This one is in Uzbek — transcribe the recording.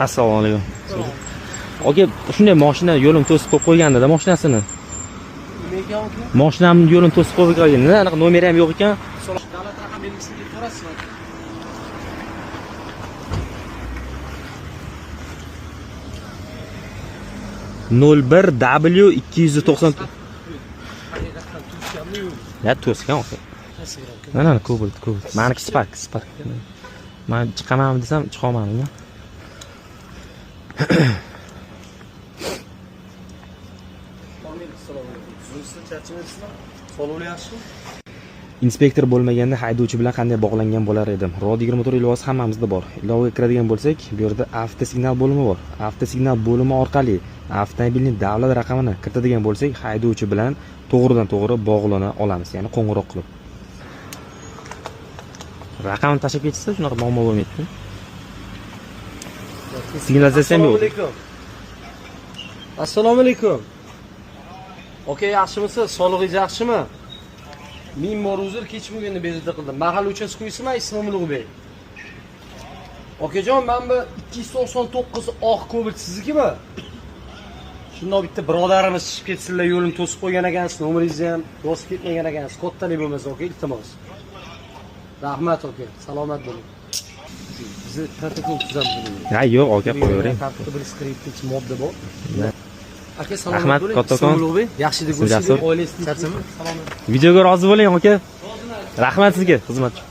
Assalomu alaykum. Aka, shunday mashina yo'lim to'sib qo'yib qo'yganda mashinasini. Nimaga aka? Mashinamni yo'lim to'sib qo'yib qo'ygan. Anaqa nomeri ham yo'q ekan. Davlat raqam belgisini deb ko'rasizmi? 01W290. Haqiqatan to'sganmi yo'q? Ya to'sgan aka. Mana Cobalt. Meniki Spark. Men chiqaman desam, chiqa olmadim. Inspektor bo'lmaganda haydovchi bilan qanday bog'langan bo'lar edim? ROD 24 ilovasi hammamizda bor. Ilovaga kiradigan bo'lsak, bu yerda avtosignal bo'limi bor. Avtosignal bo'limi orqali avtomobilning davlat raqamini kiritadigan bo'lsak, haydovchi bilan to'g'ridan-to'g'ri bog'lana olamiz, ya'ni qo'ng'iroq qilib. Raqamni tashib ketsa, shunaqa muammo bo'lmaydi. Signalizatsiya ham yo'q. Assalomu alaykum. Aka, yaxshimisiz? Sog'lig'ingiz yaxshimi? Ming bor uzr kechmaganda bezovta qildim. Mahalla uchastkoyisiman, ismim Ulug'bek. Okajon, men bu 299 oq Cobalt siznikimi? Shundoq bitta birodarimiz chiqib ketsinlar, yo'lim to'sib qo'ygan ekansiz, nomeringizni ham bosib ketmagan ekansiz. Kattalik bo'lmasa, aka, iltimos. Rahmat aka, salomat bo'ling. Bizni protokol tuzamiz. Ha, yo'q, aka, qo'yavering. Tartibda bir skriptich modda bor. Aka, Rahmat, salomat bo'ling. kattakon. Yaxshi deb ko'rsangiz, oilangiz salomat. Videoga rozi bo'ling, aka. Rahmat sizga, xizmatchi.